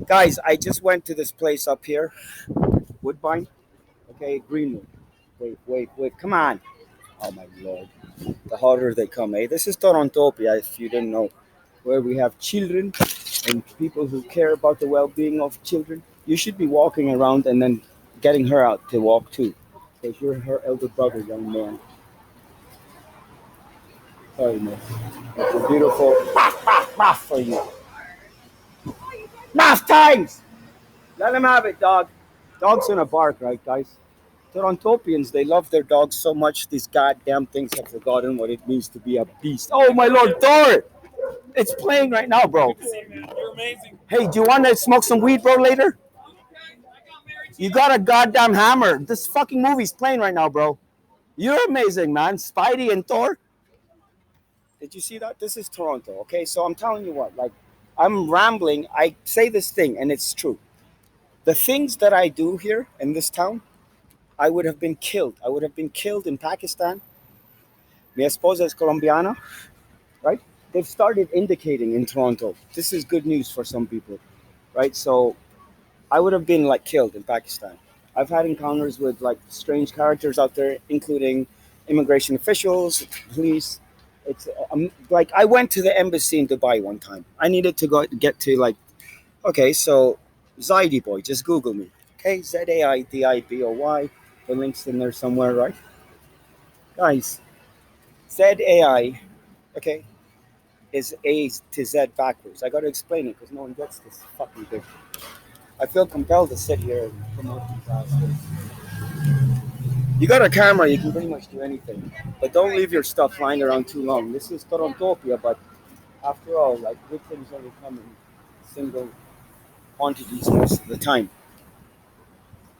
Guys, I just went to this place up here, Woodbine. Okay, Greenwood. Wait. Come on. Oh my lord. The harder they come, eh? This is Torontopia, if you didn't know, where we have children and people who care about the well-being of children. You should be walking around and then getting her out to walk too, because you're her elder brother, young man. Sorry, miss. It's a beautiful math for you. Math times. Let him have it, dog. Dog's gonna bark, right, guys? Torontopians, they love their dogs so much, these goddamn things have forgotten what it means to be a beast. Oh, my lord, Thor! It's playing right now, bro. You're amazing. Hey, do you want to smoke some weed, bro, later? You got a goddamn hammer. This fucking movie's playing right now, bro. You're amazing, man. Spidey and Thor. Did you see that? This is Toronto, okay? So I'm telling you what, like, I'm rambling. I say this thing, and it's true. The things that I do here in this town, I would have been killed. I would have been killed in Pakistan. Mi esposa es colombiana, right? They've started indicating in Toronto. This is good news for some people, right? So I would have been like killed in Pakistan. I've had encounters with like strange characters out there, including immigration officials, police. It's like I went to the embassy in Dubai one time. I needed to go get to like, okay, so Zaidi boy, just Google me. Okay, Zaidiboy. The link's in there somewhere, right? Guys, ZAI, okay, is A to Z backwards. I got to explain it because no one gets this fucking thing. I feel compelled to sit here and promote these assholes. You got a camera, you can pretty much do anything, but don't leave your stuff lying around too long. This is Torontopia, but after all, like good things only come in single quantities most of the time.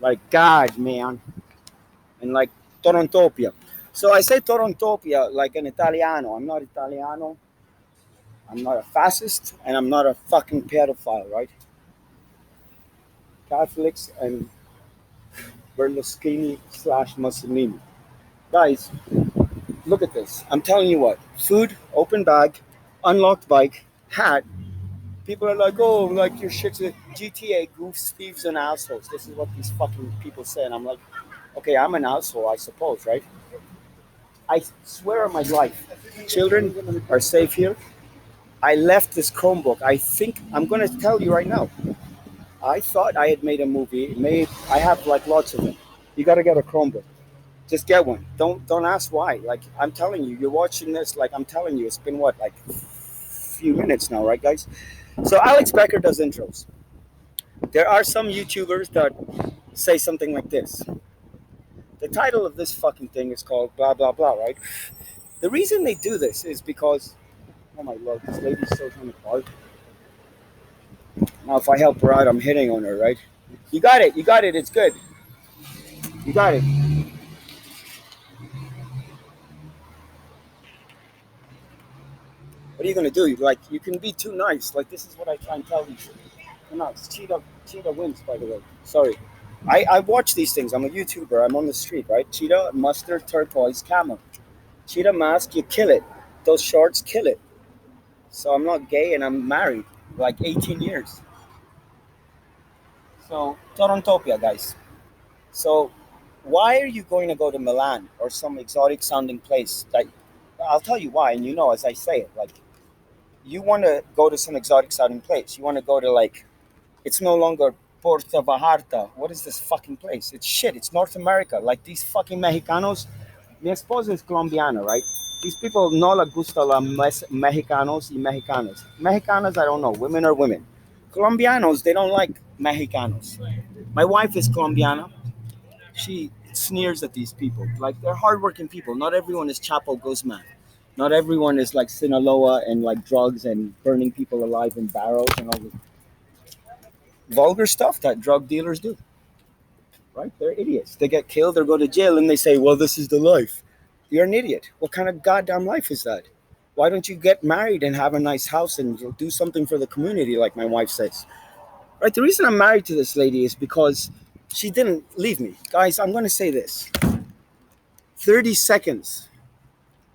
Like God, man, and like Torontopia. So I say Torontopia like an Italiano. I'm not Italiano. I'm not a fascist, and I'm not a fucking pedophile, right? Catholics and Berlusconi slash Mussolini. Guys, look at this. I'm telling you what. Food, open bag, unlocked bike, hat. People are like, oh, like your shit's a GTA, goofs, thieves, and assholes. This is what these fucking people say. And I'm like, okay, I'm an asshole, I suppose, right? I swear on my life, children are safe here. I left this Chromebook. I think, I'm going to tell you right now. I thought I had made a movie. I have like lots of them. You got to get a Chromebook. Just get one. Don't ask why. Like I'm telling you, you're watching this. Like I'm telling you, it's been what like few minutes now, right, guys? So Alex Becker does intros. There are some YouTubers that say something like this. The title of this fucking thing is called blah blah blah, right? The reason they do this is because, oh my lord, this lady's so trying to bark. Now if I help her out, I'm hitting on her, right? You got it. You got it. It's good. You got it. What are you gonna do? Like you can be too nice. Like this is what I try and tell you. You're nuts. Cheetah wins, by the way. Sorry. I watch these things. I'm a YouTuber. I'm on the street, right? Cheetah, mustard, turquoise, camel. Cheetah mask, you kill it. Those shorts kill it. So I'm not gay and I'm married. Like 18 years. So Torontopia, guys. So why are you going to go to Milan or some exotic sounding place that I'll tell you why, and you know as I say it, like you want to go to some exotic sounding place. You want to go to like, it's no longer Puerto Vallarta. What is this fucking place? It's shit. It's North America. Like these fucking Mexicanos. Mi esposa is Colombiana, right? These people no la gusta la Mexicanos y Mexicanas. Mexicanas, I don't know. Women are women. Colombianos, they don't like Mexicanos. My wife is Colombiana. She sneers at these people. Like they're hardworking people. Not everyone is Chapo Guzman. Not everyone is like Sinaloa and like drugs and burning people alive in barrels and all this vulgar stuff that drug dealers do. Right? They're idiots. They get killed or go to jail and they say, well, this is the life. You're an idiot. What kind of goddamn life is that? Why don't you get married and have a nice house and do something for the community, like my wife says? Right? The reason I'm married to this lady is because she didn't leave me. Guys, I'm going to say this 30 seconds.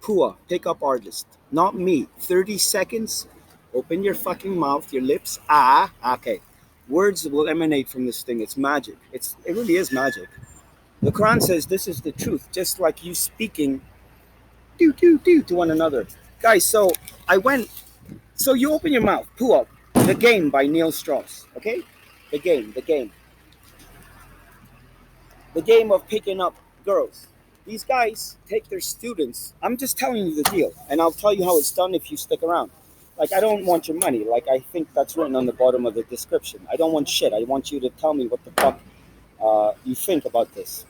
Pua, pickup artist. Not me. 30 seconds. Open your fucking mouth, your lips. Ah, okay. Words will emanate from this thing. It's magic. It really is magic. The Quran says this is the truth, just like you speaking do do do to one another. Guys, so I went so you open your mouth, pull up. The Game by Neil Strauss. Okay? The game, the game. The game of picking up girls. These guys take their students. I'm just telling you the deal, and I'll tell you how it's done if you stick around. Like, I don't want your money. Like, I think that's written on the bottom of the description. I don't want shit. I want you to tell me what the fuck you think about this.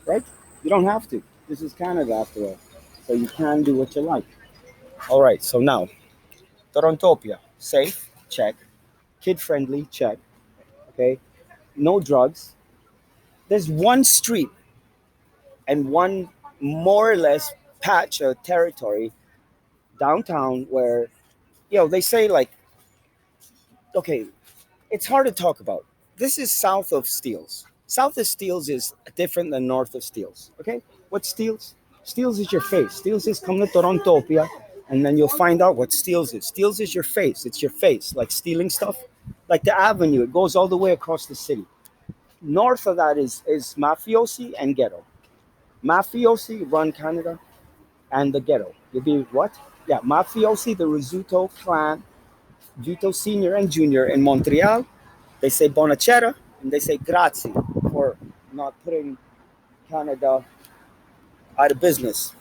Right? You don't have to. This is Canada after all. So you can do what you like. All right, so now, Torontopia. Safe, check. Kid friendly, check. Okay? No drugs. There's one street and one more or less patch of territory downtown where, they say like, okay, it's hard to talk about. This is south of Steeles. South of Steeles is different than north of Steeles. Okay, what's Steeles? Steeles is your face. Steeles is come to Torontopia, and then you'll find out what Steeles is. Steeles is your face. It's your face, like stealing stuff, like the avenue. It goes all the way across the city. North of that is mafiosi and ghetto. Mafiosi run Canada, and the ghetto. You'll be what? Yeah, mafiosi, the Rizzuto clan, Vito Senior and Junior in Montreal. They say Bonacera and they say grazie for not putting Canada out of business,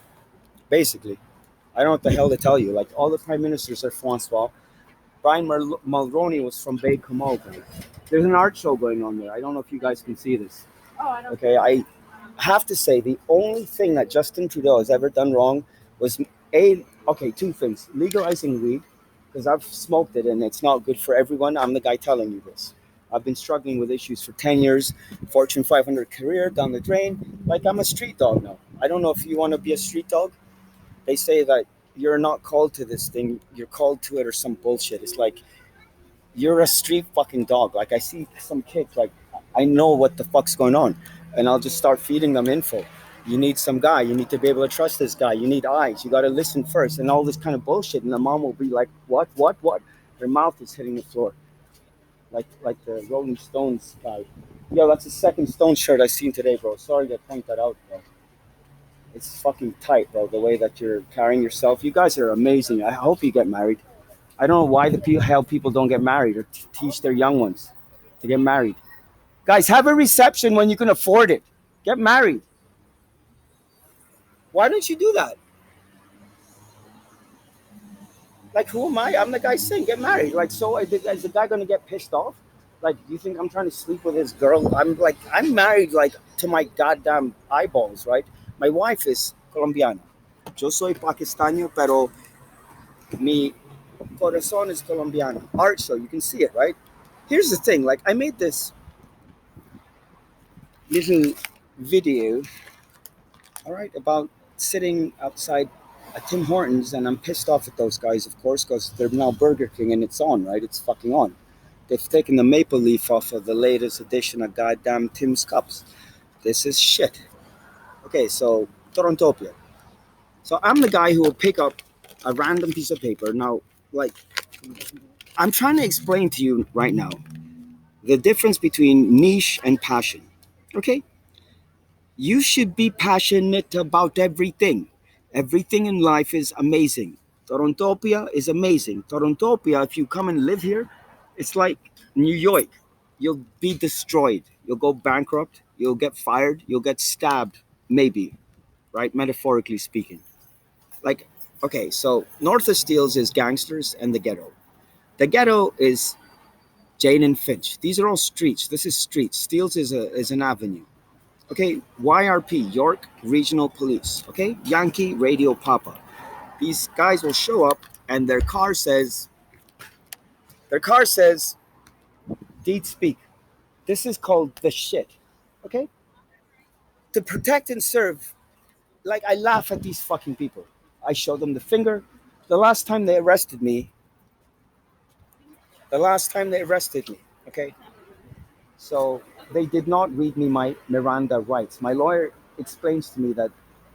basically. I don't know what the hell to tell you. Like, all the prime ministers are Francois. Brian Mulroney was from Bay Como. There's an art show going on there. I don't know if you guys can see this. Okay, I have to say the only thing that Justin Trudeau has ever done wrong was two things: legalizing weed, because I've smoked it and it's not good for everyone. I'm the guy telling you this. I've been struggling with issues for 10 years. Fortune 500 career down the drain. Like, I'm a street dog now. I don't know if you want to be a street dog. They say that you're not called to this thing. You're called to it or some bullshit. It's like you're a street fucking dog. Like, I see some kids, like, I know what the fuck's going on, and I'll just start feeding them info. You need some guy. You need to be able to trust this guy. You need eyes. You got to listen first, and all this kind of bullshit. And the mom will be like, "What? What? What?" Their mouth is hitting the floor, like the Rolling Stones guy. Yo, that's the second Stone shirt I seen today, bro. Sorry to point that out, bro. It's fucking tight, bro. The way that you're carrying yourself. You guys are amazing. I hope you get married. I don't know why hell people don't get married or teach their young ones to get married. Guys, have a reception when you can afford it. Get married. Why don't you do that? Like, who am I? I'm the guy saying get married. Like, so is the guy gonna get pissed off? Like, do you think I'm trying to sleep with his girl? I'm married like to my goddamn eyeballs, right? My wife is Colombiana. Yo soy Pakistaño, pero mi corazón is Colombiano. Art show, you can see it, right? Here's the thing. Like, I made this little video, all right, about sitting outside at Tim Hortons, and I'm pissed off at those guys, of course, because they're now Burger King, and it's on, right? It's fucking on. They've taken the maple leaf off of the latest edition of goddamn Tim's Cups. This is shit. Okay, so Torontopia. So I'm the guy who will pick up a random piece of paper. Now, like, I'm trying to explain to you right now the difference between niche and passion. Okay? You should be passionate about everything. Everything in life is amazing. Torontopia is amazing. Torontopia, if you come and live here, it's like New York. You'll be destroyed. You'll go bankrupt. You'll get fired. You'll get stabbed, maybe, right? Metaphorically speaking. Like, okay, so north of Steeles is gangsters and the ghetto. The ghetto is Jane and Finch. These are all streets. This is streets. Steeles is an avenue. Okay, YRP, York Regional Police. Okay, Yankee Radio Papa. These guys will show up and their car says, deed speak. This is called the shit. Okay? To protect and serve, like, I laugh at these fucking people. I show them the finger. The last time they arrested me, okay? So they did not read me my Miranda rights. My lawyer explains to me that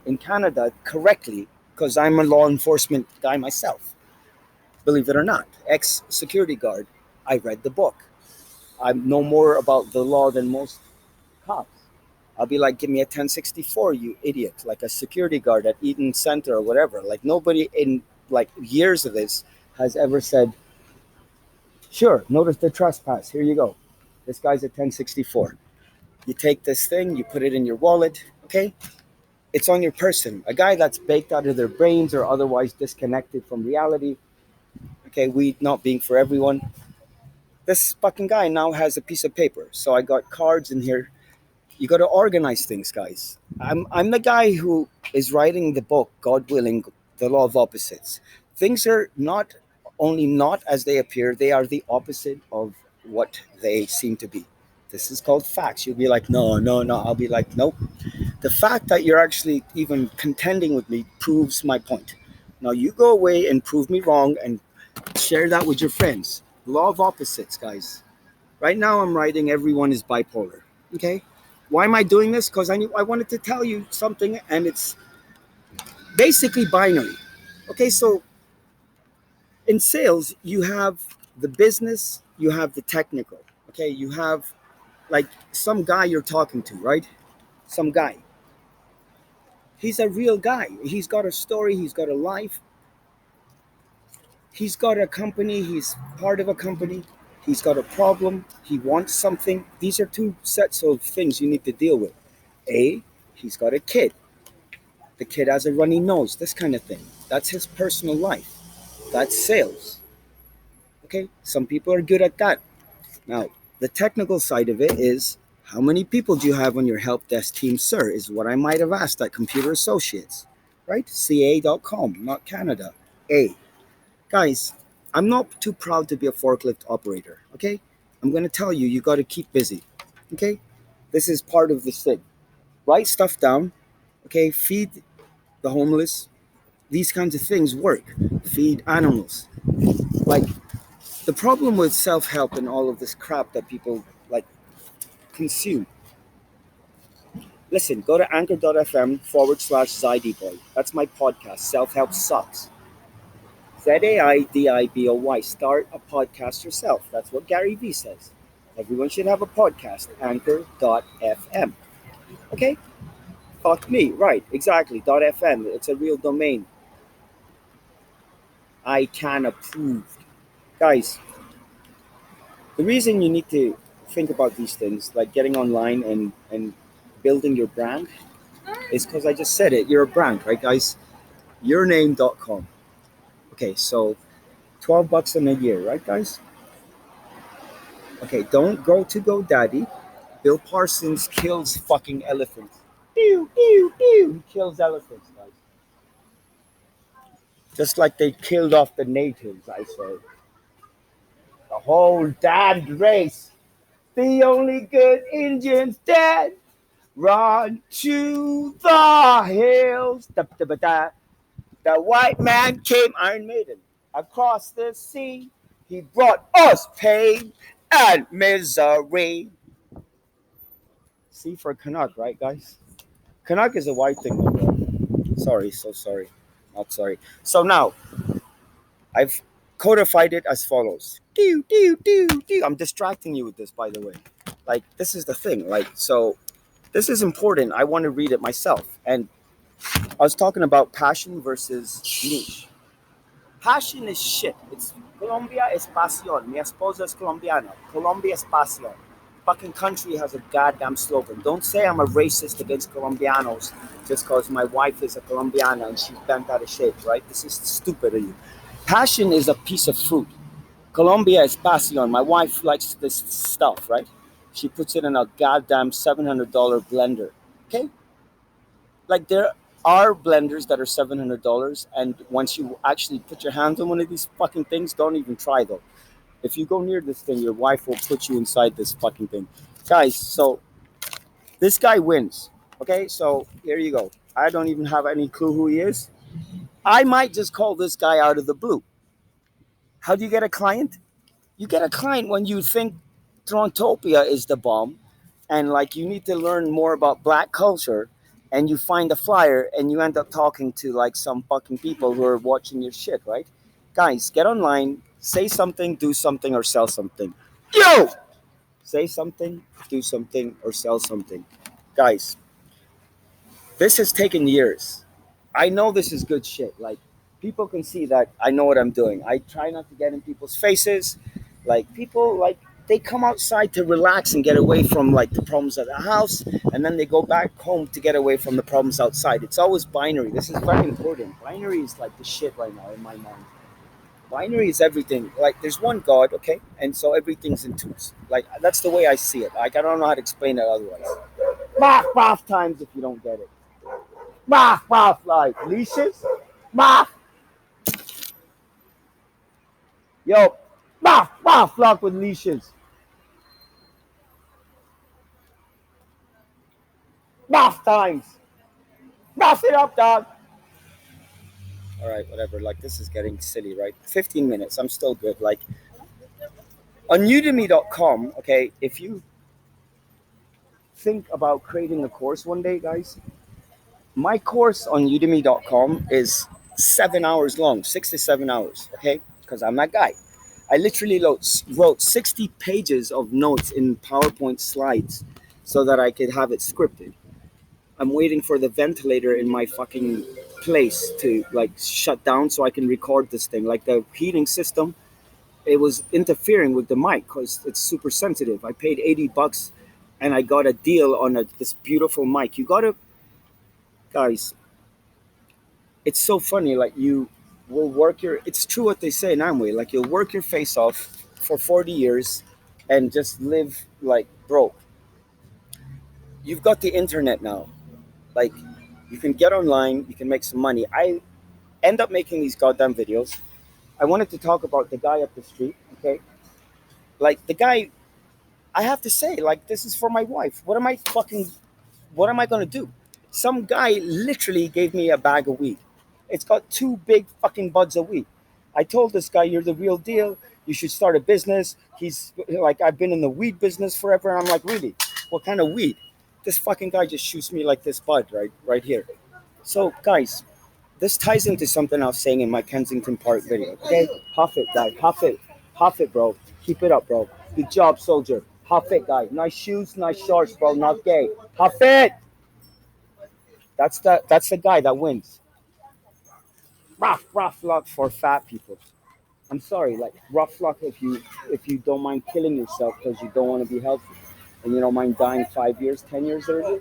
in Canada, correctly, because I'm a law enforcement guy myself, believe it or not, ex-security guard, I read the book. I'm no more about the law than most cops. I'll be like, give me a 1064, you idiot, like a security guard at Eden Center or whatever. Like nobody in like years of this has ever said, sure, notice the trespass. Here you go. This guy's a 1064. You take this thing, you put it in your wallet, okay? It's on your person. A guy that's baked out of their brains or otherwise disconnected from reality, okay, weed not being for everyone. This fucking guy now has a piece of paper. So I got cards in here. You got to organize things, guys. I'm the guy who is writing the book, God willing, The Law of Opposites. Things are not only not as they appear, they are the opposite of what they seem to be. This is called facts. You'll be like, no, no, no. I'll be like, nope. The fact that you're actually even contending with me proves my point. Now you go away and prove me wrong and share that with your friends. Law of opposites, guys. Right now I'm writing everyone is bipolar. Okay? Why am I doing this? Because I wanted to tell you something and it's basically binary. Okay, so in sales, you have the business, you have the technical. Okay, you have like some guy you're talking to, right? Some guy. He's a real guy. He's got a story, he's got a life, he's got a company, he's part of a company, he's got a problem, he wants something. These are two sets of things you need to deal with. A, he's got a kid. The kid has a runny nose, this kind of thing. That's his personal life. That's sales. Okay? Some people are good at that. Now, the technical side of it is how many people do you have on your help desk team, sir? Is what I might have asked at Computer Associates, right? CA.com, not Canada. A. Guys, I'm not too proud to be a forklift operator, okay? I'm going to tell you, you got to keep busy, okay? This is part of this thing. Write stuff down, okay? Feed the homeless. These kinds of things work. Feed animals. Like, the problem with self help and all of this crap that people like consume. Listen, go to anchor.fm/ZaidiBoy. That's my podcast. Self help sucks. ZAIDIBOY. Start a podcast yourself. That's what Gary Vee says. Everyone should have a podcast. Anchor.fm. Okay? Fuck me. Right, exactly. .fm. It's a real domain. I can approve. Guys, the reason you need to think about these things, like getting online and building your brand, is because I just said it. You're a brand, right, guys? Yourname.com. Okay, so $12 in a year, right, guys? Okay, don't go to GoDaddy. Bill Parsons kills fucking elephants. Pew, pew, pew. He kills elephants, guys. Just like they killed off the natives, I say. The whole damned race. The only good Indians dead. Run to the hills. Da, da, da, da. The white man came, Iron Maiden, across the sea. He brought us pain and misery. See for Canuck, right, guys? Canuck is a white thing, though, bro. Sorry, so sorry. Not sorry. So now, I've codified it as follows. Do, do, do, do. I'm distracting you with this, by the way. Like, this is the thing. Like, so this is important. I want to read it myself. And I was talking about passion versus niche. Passion is shit. It's Colombia es pasión. Mi esposa es colombiana. Colombia es pasión. Fucking country has a goddamn slogan. Don't say I'm a racist against Colombianos just because my wife is a Colombiana and she's bent out of shape, right? This is stupid of you. Passion is a piece of fruit. Colombia es pasión. My wife likes this stuff, right? She puts it in a goddamn $700 blender. Okay? Like there are blenders that are $700, and once you actually put your hands on one of these fucking things, don't even try though. If you go near this thing, your wife will put you inside this fucking thing, guys. So this guy wins. Okay, so here you go. I don't even have any clue who he is. I might just call this guy out of the blue. How do you get a client? You get a client when you think Trontopia is the bomb and like you need to learn more about black culture and you find a flyer and you end up talking to like some fucking people who are watching your shit, right? Guys, get online, say something, do something, or sell something. Yo! Say something, do something, or sell something. Guys, this has taken years. I know this is good shit. Like, people can see that I know what I'm doing. I try not to get in people's faces. Like, people, like, they come outside to relax and get away from, like, the problems at the house, and then they go back home to get away from the problems outside. It's always binary. This is very important. Binary is, like, the shit right now in my mind. Binary is everything. Like, there's one God, okay? And so everything's in twos. Like, that's the way I see it. Like, I don't know how to explain it otherwise. Bath times if you don't get it. Bath, like leashes. Bath. Yo, bath, flock with leashes. Bath times. Bath it up, dog. All right, whatever. Like, this is getting silly, right? 15 minutes. I'm still good. Like, on udemy.com, okay, if you think about creating a course one day, guys, my course on udemy.com is 7 hours long, 6 to 7 hours, okay? Because I'm that guy. I literally wrote 60 pages of notes in PowerPoint slides so that I could have it scripted. I'm waiting for the ventilator in my fucking place to like shut down so I can record this thing. Like, the heating system, it was interfering with the mic because it's super sensitive. I paid $80 and I got a deal on this beautiful mic. You gotta, guys, it's so funny. Like, you will work your, it's true what they say in Amway. Like, you'll work your face off for 40 years and just live like broke. You've got the internet now. Like, you can get online, you can make some money. I end up making these goddamn videos. I wanted to talk about the guy up the street, okay? Like, the guy, I have to say, like, this is for my wife. What am I gonna do? Some guy literally gave me a bag of weed. It's got two big fucking buds of weed. I told this guy, "You're the real deal. You should start a business." He's like, "I've been in the weed business forever." And I'm like, "Really? What kind of weed?" This fucking guy just shoots me like this bud right here. So, guys, this ties into something I was saying in my Kensington Park video. Okay, huff it, guy, huff it, bro. Keep it up, bro. Good job, soldier. Huff it, guy. Nice shoes, nice shorts, bro. Not gay. Huff it. That's the guy that wins. Rough luck for fat people. I'm sorry, like, rough luck if you don't mind killing yourself because you don't want to be healthy, and you don't mind dying 5 years, 10 years earlier,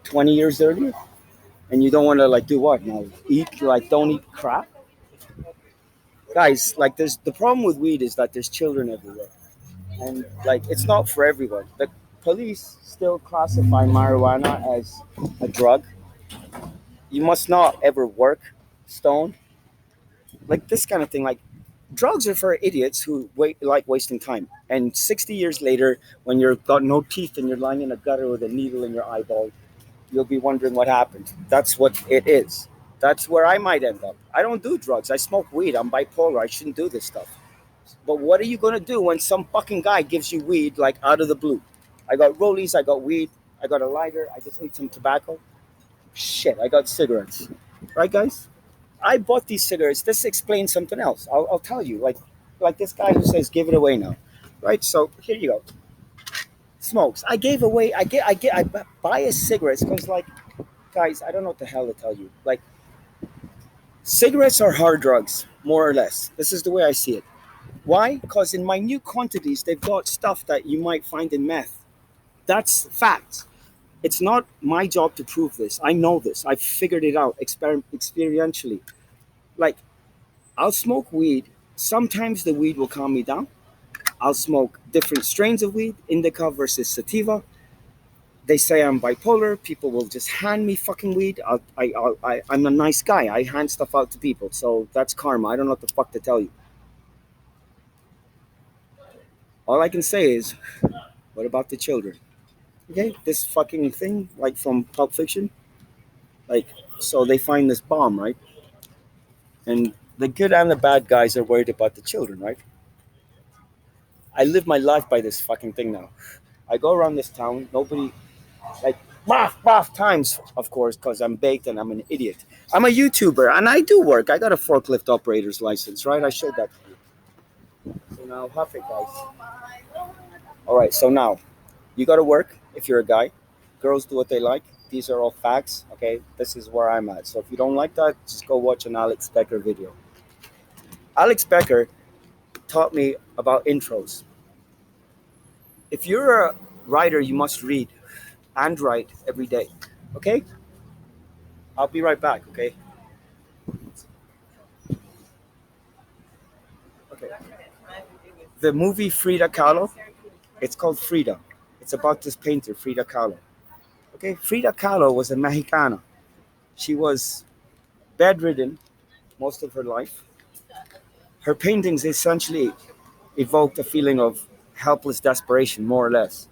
20 years earlier, and you don't want to, like, do what now? Eat, like, don't eat crap, guys. Like, there's the problem with weed is that there's children everywhere, and like, it's not for everyone. The police still classify marijuana as a drug. You must not ever work stoned, like this kind of thing. Like, drugs are for idiots who like wasting time. And 60 years later, when you've got no teeth and you're lying in a gutter with a needle in your eyeball, you'll be wondering what happened. That's what it is. That's where I might end up. I don't do drugs. I smoke weed. I'm bipolar. I shouldn't do this stuff. But what are you going to do when some fucking guy gives you weed, like, out of the blue? I got rollies. I got weed. I got a lighter. I just need some tobacco. Shit, I got cigarettes. Right, guys? I bought these cigarettes. This explains something else. I'll tell you. Like this guy who says, "Give it away now," right? So here you go. Smokes. I gave away. I buy a cigarettes because, like, guys, I don't know what the hell to tell you. Like, cigarettes are hard drugs, more or less. This is the way I see it. Why? Because in minute quantities, they've got stuff that you might find in meth. That's fact. It's not my job to prove this. I know this. I've figured it out experientially. Like, I'll smoke weed. Sometimes the weed will calm me down. I'll smoke different strains of weed, indica versus sativa. They say I'm bipolar. People will just hand me fucking weed. I'm a nice guy. I hand stuff out to people. So that's karma. I don't know what the fuck to tell you. All I can say is, what about the children? Okay, this fucking thing, like from Pulp Fiction. Like, so they find this bomb, right? And the good and the bad guys are worried about the children, right? I live my life by this fucking thing now. I go around this town, nobody, like, bath times, of course, because I'm baked and I'm an idiot. I'm a YouTuber and I do work. I got a forklift operator's license, right? I showed that to you. So now, huff it, guys. All right, so now you got to work if you're a guy. Girls do what they like. These are all facts. Okay, this is where I'm at. So if you don't like that, just go watch an Alex Becker video. Alex Becker taught me about intros. If you're a writer, you must read and write every day. Okay? I'll be right back, okay? Okay. The movie Frida Kahlo, it's called Frida. It's about this painter, Frida Kahlo. Okay? Frida Kahlo was a Mexicana. She was bedridden most of her life. Her paintings essentially evoked a feeling of helpless desperation, more or less.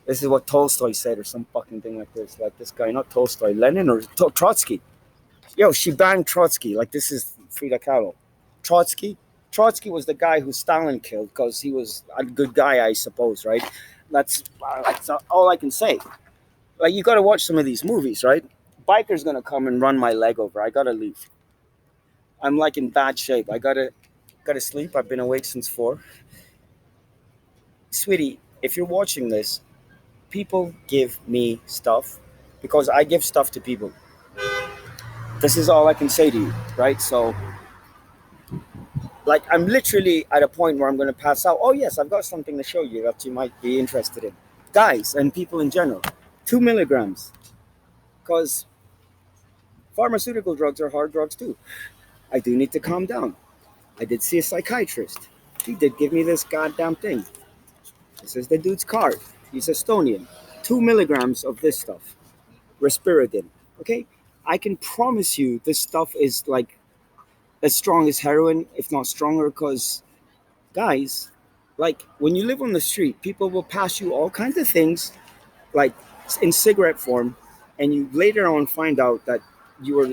This is what Tolstoy said, or some fucking thing like this. Like this guy, not Tolstoy, Lenin or Trotsky. Yo, she banged Trotsky. Like this is Frida Kahlo. Trotsky. Trotsky was the guy who Stalin killed because he was a good guy, I suppose, right? That's all I can say. Like you got to watch some of these movies, right? Biker's gonna come and run my leg over. I gotta leave. I'm like in bad shape. I gotta sleep. I've been awake since 4. Sweetie, if you're watching this, people give me stuff because I give stuff to people. This is all I can say to you, right? So like I'm literally at a point where I'm going to pass out. Oh yes, I've got something to show you that you might be interested in, guys and people in general. 2 milligrams, because pharmaceutical drugs are hard drugs too. I do need to calm down. I did see a psychiatrist. He did give me this goddamn thing. This is the dude's card. He's Estonian. 2 milligrams of this stuff, risperidone. Okay, I can promise you this stuff is like as strong as heroin, if not stronger, because guys, like when you live on the street, people will pass you all kinds of things, like in cigarette form, and you later on find out that you were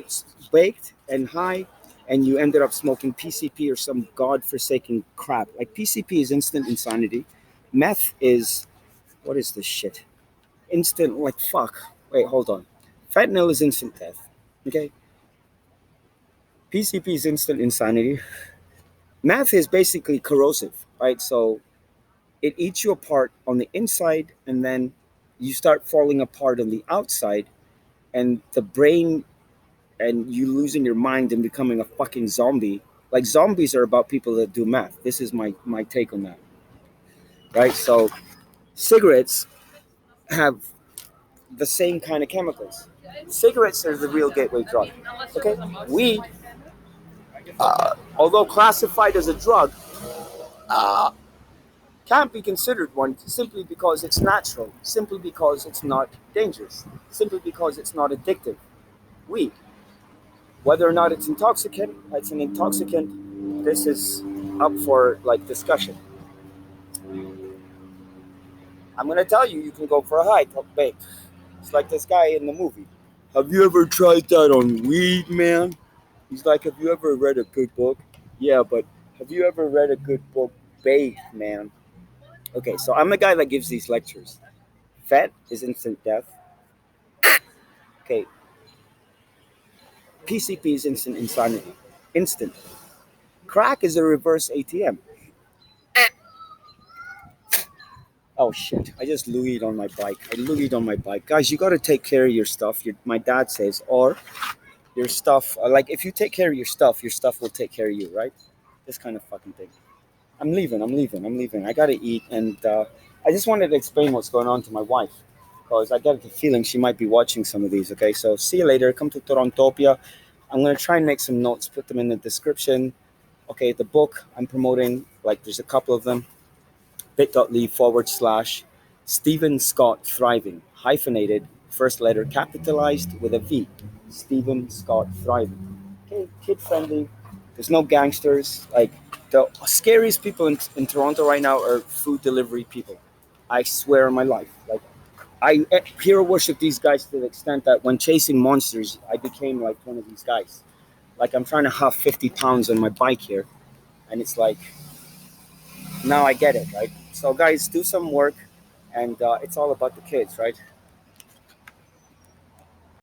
baked and high, and you ended up smoking PCP or some godforsaken crap. Like PCP is instant insanity. Meth is what is this shit? Instant like fuck. Wait, hold on. Fentanyl is instant death. Okay. PCP is instant insanity. Meth is basically corrosive, right? So it eats you apart on the inside and then you start falling apart on the outside and the brain and you losing your mind and becoming a fucking zombie. Like zombies are about people that do meth. This is my take on that. Right? So cigarettes have the same kind of chemicals. Cigarettes are the real gateway drug. Okay? Weed, although classified as a drug, can't be considered one simply because it's natural, simply because it's not dangerous, simply because it's not addictive. Weed, whether or not it's an intoxicant. This is up for like discussion. I'm gonna tell you, you can go for a hike, babe. It's like this guy in the movie. Have you ever tried that on weed, man? He's like, have you ever read a good book? Yeah, but have you ever read a good book, babe, man? Okay, so I'm the guy that gives these lectures. Fat is instant death. Okay, PCP is instant insanity. Instant. Crack is a reverse ATM. Oh shit! I just Louised on my bike. I Louised on my bike, guys. You got to take care of your stuff. My dad says, or your stuff. Like if you take care of your stuff will take care of you, right? This kind of fucking thing. I'm leaving. I'm leaving. I'm leaving. I gotta eat, and I just wanted to explain what's going on to my wife because I get the feeling she might be watching some of these. Okay, so see you later. Come to Torontopia. I'm gonna try and make some notes, put them in the description. Okay, the book I'm promoting, like there's a couple of them. bit.ly/ Stephen Scott Thriving, hyphenated, first letter capitalized with a V. Stephen Scott Thriving. Okay, kid friendly. There's no gangsters. Like the scariest people in Toronto right now are food delivery people. I swear on my life. Like I hero worship these guys to the extent that when chasing monsters, I became like one of these guys. Like I'm trying to huff 50 pounds on my bike here, and it's like now I get it, right? So guys, do some work, and it's all about the kids, right?